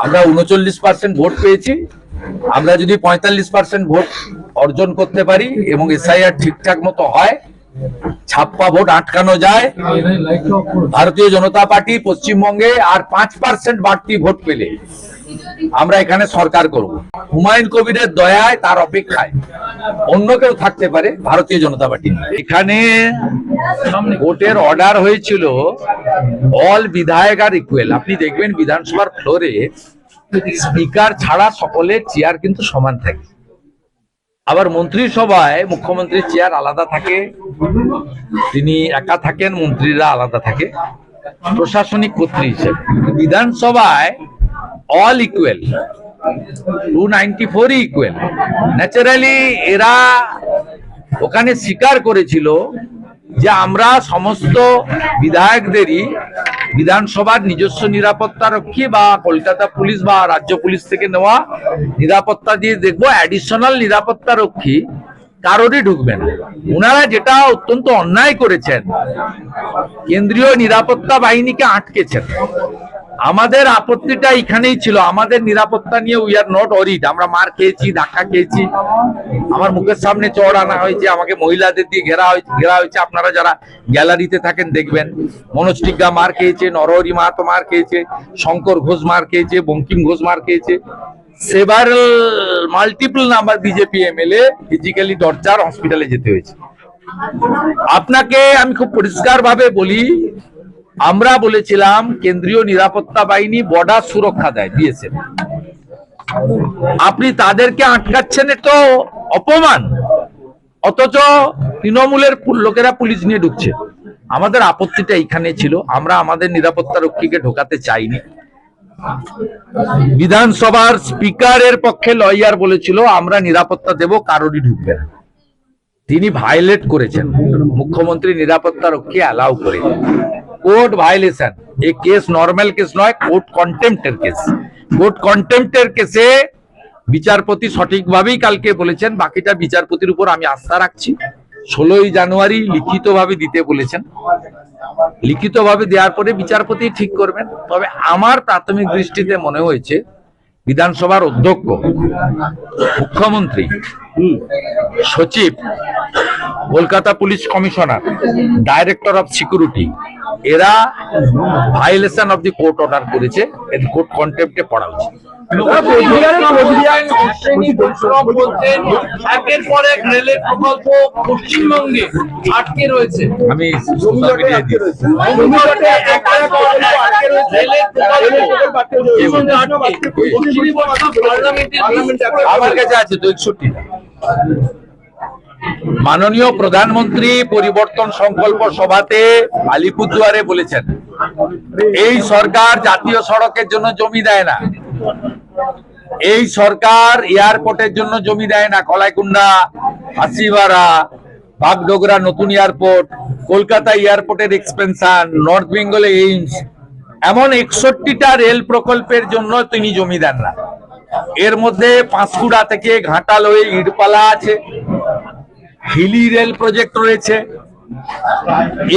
আমরা 39% ভোট পেয়েছি। আমরা যদি 45% ভোট অর্জন করতে পারি এবং এসআইআর ঠিকঠাক মতো হয়, ছাপ্পা ভোট আটকানো যায়, ভারতীয় জনতা পার্টি পশ্চিমবঙ্গে আর 5% বাড়তি ভোট পেলে আমরা এখানে সরকার করব। হুমায়ুন কবিরের দয়ায়, তার অপেক্ষায় অন্য কেউ থাকতে পারে, ভারতীয় জনতা পার্টি। এখানে ভোটের অর্ডার হয়েছিল অল বিধায়ক আর ইকুয়াল। আপনি দেখবেন বিধানসভার ফ্লোরে স্পিকার ছাড়া সকলের চেয়ার কিন্তু সমান থাকে। আবার মন্ত্রিসভায় মুখ্যমন্ত্রীর চেয়ার আলাদা থাকে, তিনি একা থাকেন, মন্ত্রীরা আলাদা থাকে প্রশাসনিক কর্তৃ হিসেবে। বিধানসভায় অল ইকুয়াল, 294 ইকুয়াল। ন্যাচারালি এরা ওখানে স্বীকার করেছিল যে আমরা সমস্ত বিধায়কদেরই বিধানসভার নিজস্ব নিরাপত্তা রক্ষী বা কলকাতা পুলিশ বা রাজ্য পুলিশ থেকে নেওয়া নিরাপত্তা দিয়ে দেখবো, অ্যাডিশনাল নিরাপত্তা রক্ষী কারোরই ঢুকবেন। ওনারা যেটা অত্যন্ত অন্যায় করেছেন, কেন্দ্রীয় নিরাপত্তা বাহিনীকে আটকেছেন। আমাদের আপত্তিটা এখানেই ছিল, আমাদের নিরাপত্তা নিয়ে উই আর নট অরিড। আমরা মার খেয়েছি, ধাক্কা খেয়েছি, আমার মুখের সামনে চড় আনা হয়েছে, আমাকে মহিলাদের দিয়ে ঘেরা হয়েছে। আপনারা যারা গ্যালারিতে থাকেন দেখবেন, মনোজ টিগ্গা মার খেয়েছে, নরহরি মাহাতো মার খেয়েছে, শঙ্কর ঘোষ মার খেয়েছে, বঙ্কিম ঘোষ মার খেয়েছে, several multiple number BJP MLA physically torture, হসপিটালে যেতে হয়েছে। আপনাকে আমি খুব পরিষ্কার ভাবে বলি, আমরা বলেছিলাম কেন্দ্রীয় নিরাপত্তা বাহিনী বর্ডার সুরক্ষা দেয়, বিএসএফ। আপনি তাদেরকে আটকাচ্ছেন, তো অপমান। অথচ তৃণমূলের লোকেরা পুলিশ নিয়ে ঢুকছে। আমাদের আপত্তিটা এখানে ছিল, আমরা আমাদের নিরাপত্তা রক্ষীকে ঢোকাতে চাইনি। বিধানসভার স্পিকারের পক্ষে লয়ার বলেছিল আমরা নিরাপত্তা দেব, কারোরই ঢুকবে না। তিনি ভায়োলেট করেছেন, মুখ্যমন্ত্রী নিরাপত্তা রক্ষী অ্যালাউ করে। কোর্ট ভায়োলেশন, এই কেস নর্মাল কেস নয়, কোর্ট কন্টেম্পটের কেস। কোর্ট কন্টেম্পটের কেসে বিচারপতি সঠিকভাবেই কালকে বলেছেন, বাকিটা বিচারপতির উপর আমি আস্থা রাখছি। 16ই জানুয়ারি লিখিতভাবে দিতে বলেছেন, লিখিতভাবে দেওয়ার পরে বিচারপতি ঠিক করবেন। তবে আমার প্রাথমিক দৃষ্টিতে মনে হয়েছে বিধানসভার অধ্যক্ষ, মুখ্যমন্ত্রী, সচিব, Kolkata police commissioner, director of security, এরা violation of the court order করেছে, এর কোর্ট কন্টেম্পটে পড়া উচিত। একের পর এক রেলের প্রকল্প পশ্চিমবঙ্গে আটকে রয়েছে। আমি সোশ্যাল মিডিয়ায় দিয়েছি। আমার কাছে আছে তো 61। মাননীয় প্রধানমন্ত্রী পরিবর্তন সংকল্প সভাতে আলিপুরদুয়ারে বলেছেন, এই সরকার জাতীয় সড়কের জন্য জমি দেয় না, এই সরকার এয়ারপোর্টের জন্য জমি দেয় না। কলাইকুণ্ডা, হাসিবাড়া, বাগডোগরা নতুন এয়ারপোর্ট, কলকাতা এয়ারপোর্টের এক্সপেনশন, নর্থ বেঙ্গলে এইমস, এমন 61টা রেল প্রকল্পের জন্য তিনি জমি দেন না। এর মধ্যে পাঁশকুড়া থেকে ঘাটাল হয়ে ইটপালা আছে, হিলি রেল প্রজেক্ট রয়েছে,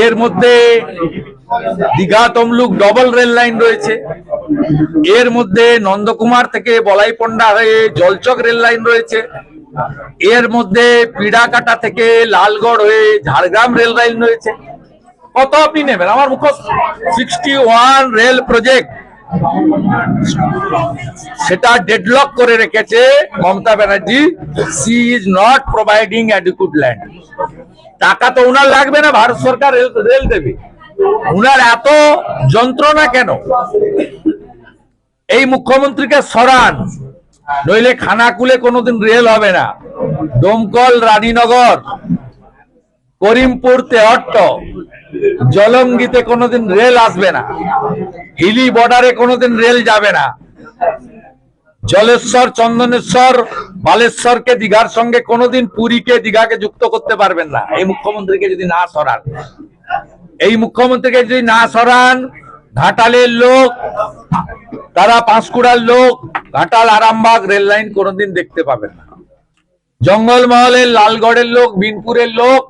এর মধ্যে Digha Tamluk double rail line রয়েছে, এর মধ্যে নন্দকুমার থেকে বলাইপন্ডা হয়ে জলচক রেল লাইন রয়েছে, এর মধ্যে পিড়াকাটা থেকে লালগড় হয়ে ঝাড়গ্রাম রেল লাইন রয়েছে। কত আপনি নেবেন? আমার মুখস্থ 61 রেল প্রজেক্ট, সেটা ডেডলক করে রেখেছে Mamata Banerjee. She is not providing adequate land. টাকা তো উনার লাগবে না, ভারত সরকার রেল দেবে। উনার এত যন্ত্রণা কেন? এই মুখ্যমন্ত্রীকে সরান, নইলে খানাকুলে কোনোদিন রেল হবে না, দমকল রানীনগর, করিমপুর তেহট্ট, জলঙ্গিতে কোনোদিন রেল আসবে না, হিলি বর্ডারে কোনোদিন রেল যাবে না, জলেশ্বর, চন্দনেশ্বর, বালেশ্বরকে দীঘার সঙ্গে কোনোদিন পুরীকে দীঘাকে যুক্ত করতে পারবেন না। এই মুখ্যমন্ত্রীকে যদি না সরান, এই মুখ্যমন্ত্রীকে যদি না সরান, ঘাটালের লোক, তারা পাঁশকুড়ার লোক, ঘাটাল আরামবাগ রেল লাইন কোনোদিন দেখতে পাবেন না। জঙ্গলমহলের লালগড়ের লোক, বিনপুরের লোক,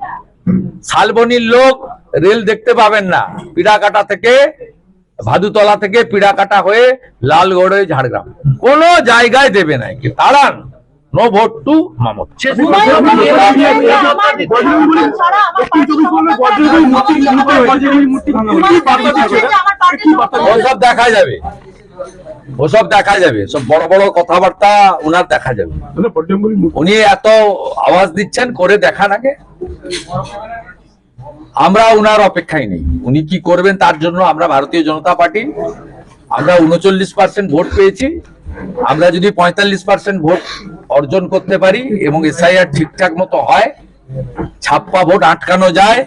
শালবনির লোক রেল দেখতে পাবেন না। পিড়াকাটা থেকে ভাদুতলা থেকে পিড়াকাটা হয়ে লালগড় হয়ে ঝাড়গ্রাম, কোনো জায়গায় দেবে না, কি তাড়ান। No vote to Mamata. ওসব দেখা যাবে, ওসব দেখা যাবে, সব বড় বড় কথাবার্তা ওনার দেখা যাবে। উনি এত আওয়াজ দিচ্ছেন, করে দেখান আগে। আমরা উনার অপেক্ষায় নেই, উনি কি করবেন তার জন্য আমরা ভারতীয় জনতা পার্টি, আমরা 39% ভোট পেয়েছি। আমরা যদি 45% ভোট অর্জন করতে পারি এবং এসআইআর ঠিকঠাক মতো হয়, ছাপ্পা ভোট আটকানো যায়,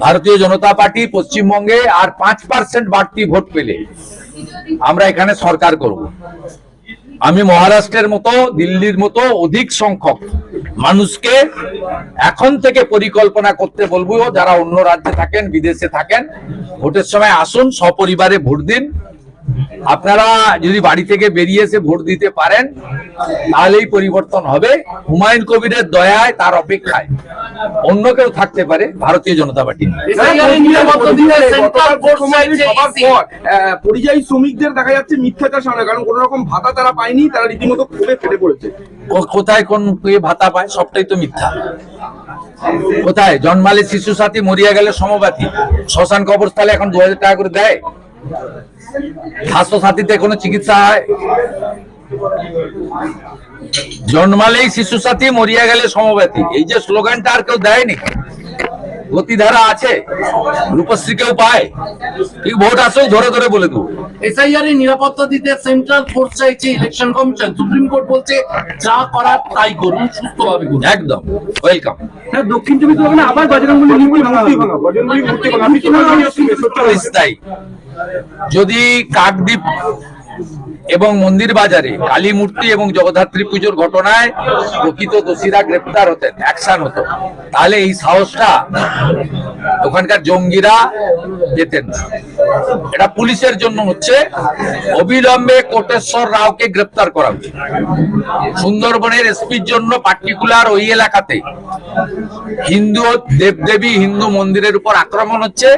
ভারতীয় জনতা পার্টি পশ্চিমবঙ্গে আর 5% বাড়তি ভোট পেলে আমরা এখানে সরকার করব। আমি মহারাষ্ট্রের মতো, দিল্লির মতো অধিক সংখ্যক মানুষকে এখন থেকে পরিকল্পনা করতে বলবো, যারা অন্য রাজ্যে থাকেন, বিদেশে থাকেন, ভোটের সময় আসুন, সপরিবারে ভোট দিন। আপনারা যদি বাড়ি থেকে বেরিয়ে এসে ভোট দিতে পারেন, তাহলেই পরিবর্তন হবে। হুমায়ুন কবিরের দয়ায়, তার অপেক্ষায় অন্য কেউ থাকতে পারে, ভারতীয় জনতা পার্টি। পরিযায়ী শ্রমিকদের দেখা যাচ্ছে মিথ্যাচার সামনে, কারণ কোন রকম ভাতা তারা পায়নি, তারা রীতিমতো ক্ষোভে ফেটে পড়েছে। কোথায় কোন ভাতা পায়? সবটাই তো মিথ্যা। কোথায় জন্মালে শিশু সাথী, মরিয়া গেলে সমবাতি, শ্মশান কবরস্থলে এখন 2000 টাকা করে দেয়। স্বাস্থ্য সাথীতে কোনো চিকিৎসা হয়? জন্মালেই শিশু সাথী, মরিয়া গেলে সমবাতি, এই যে স্লোগানটা আর কেউ দেয়নি। গতিধারা আছে, রূপশ্রী কেউ পায়? ঠিক ভোট আসো, ধরে ধরে বলে দেবো। এসআইআর এর নিরাপত্তা দিতে সেন্ট্রাল ফোর্স চাইছে ইলেকশন কমিশন। সুপ্রিম কোর্ট বলছে যা করার তাই করুন, সুস্থভাবে করুন। একদম ওয়েলকাম। দক্ষিণ চব্বিশ পরগনা আবার বজরংবলী মূর্তি ভাঙা হবে। আপনি স্থায়ী। যদি কাকদ্বীপ এবং মন্দির বাজারে কালী মূর্তি এবং জগদ্ধাত্রী পুজোর ঘটনায় প্রকৃত দোষীরা গ্রেপ্তার হতেন, অ্যাকশন হতো, তাহলে এই সাহসটা ওখানকার জঙ্গিরা পেতেন না। এটা পুলিশের জন্য হচ্ছে। অবিলম্বে কোটেশ্বর রাওকে গ্রেপ্তার করা উচিত। সুন্দরবনের এসপির জন্য পার্টিকুলার ওই এলাকাতে হিন্দু দেবদেবী, হিন্দু মন্দিরের উপর আক্রমণ হচ্ছে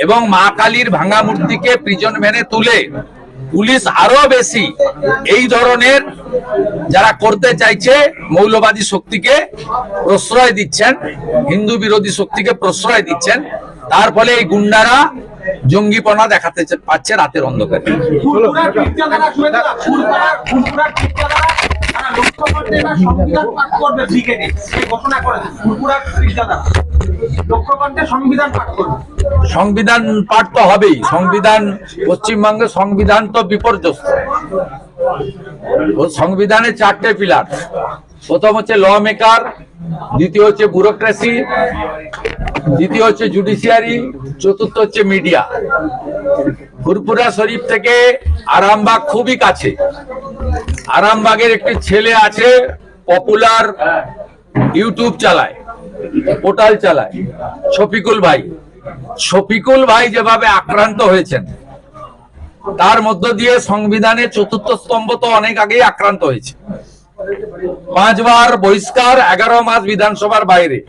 এবং মা কালীর ভাঙা মূর্তিকে প্রিজন ভ্যানে তুলে পুলিশ আরো বেশি এই ধরনের যারা করতে চাইছে মৌলবাদী শক্তিকে প্রশ্রয় দিচ্ছেন, হিন্দু বিরোধী শক্তিকে প্রশ্রয় দিচ্ছেন। তার ফলে এই গুন্ডারা জঙ্গিপনা দেখাতে পাচ্ছে রাতের অন্ধকারে। সংবিধান পাঠ তো হবেই। সংবিধান, পশ্চিমবঙ্গের সংবিধান তো বিপর্যস্ত। সংবিধানের 4টে পিলার। প্রথম হচ্ছে ল মেকার, দ্বিতীয় হচ্ছে ব্যুরোক্রেসি, দ্বিতীয় হচ্ছে জুডিশিয়ারি, চতুর্থ হচ্ছে মিডিয়া। ফুরফুরা শরীফ থেকে আরামবাগ খুবই কাছে। আরামবাগের একটি ছেলে আছে, পপুলার ইউটিউব চালায়, পোর্টাল চালায়, শফিকুল ভাই। শফিকুল ভাই যেভাবে আক্রান্ত হয়েছেন, তার মধ্য দিয়ে সংবিধানের 4র্থ স্তম্ভ তো অনেক আগেই আক্রান্ত হয়েছে। 5 বার বহিষ্কার, 11 মাস বিধানসভার বাইরে।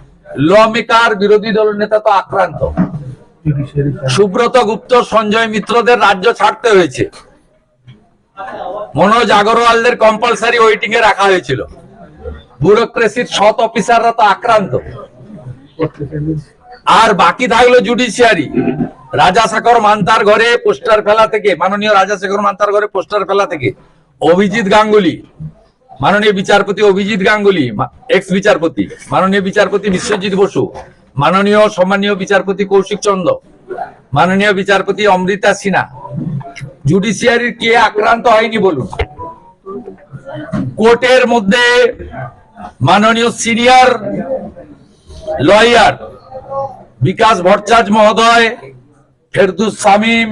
ল মেকার, বিরোধী দল নেতা তো আক্রান্ত। সুব্রত গুপ্ত, সঞ্জয় মিত্রদের রাজ্য ছাড়তে হয়েছে। মনোজ আগরওয়ালদের কম্পালসারি ওয়েটিং এ রাখা হয়েছিল। ব্যুরোক্রেসির সৎ অফিসাররা তো আক্রান্ত। আর বাকি থাকলো জুডিশিয়ারি। রাজাশেখর মান্তার ঘরে পোস্টার ফেলা থেকে, মাননীয় রাজাশেখর মান্তার ঘরে পোস্টার ফেলা থেকে অভিজিৎ গাঙ্গুলি, মাননীয় বিচারপতি অভিজিৎ গাঙ্গুলি, এক্স বিচারপতি, মাননীয় বিচারপতি বিশ্বজিৎ বসু, মাননীয় সম্মানীয় বিচারপতি কৌশিক চন্দ্র, মাননীয় বিচারপতি অমৃতা সিনহা। জুডিশিয়ারির কে আক্রান্ত হয়নি বলুন? কোর্টের মধ্যে মাননীয় সিনিয়র লয়ার বিকাশ ভট্টাচার্য মহোদয়, ফেরদুস শামীম,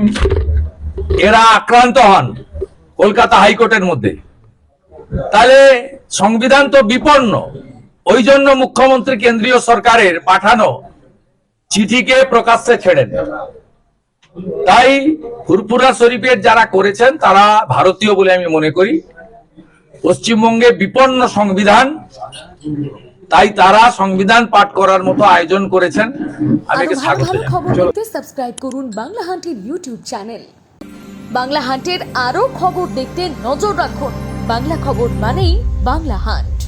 এরা আক্রান্ত হন কলকাতা হাইকোর্টের মধ্যে। তাহলে সংবিধান তো বিপন্ন। ওই জন্য মুখ্যমন্ত্রী কেন্দ্রীয় সরকারের পাঠানো চিঠিকে প্রকাশ্যে ছেড়েন। তাই ফুরফুরা শরীফের যারা করেছেন তারা ভারতীয় বলে আমি মনে করি। পশ্চিমবঙ্গে বিপন্ন সংবিধান তাই তারা সংবিধান পাঠ করার মতো আয়োজন করেছেন। আমি আরো একে ভালো স্বাগত ভালো জানাই। খবর দেখতে সাবস্ক্রাইব করুন বাংলা হান্টের ইউটিউব চ্যানেল। বাংলা হান্টের আরো খবর দেখতে নজর রাখুন। বাংলা খবর মানেই বাংলা হান্ট।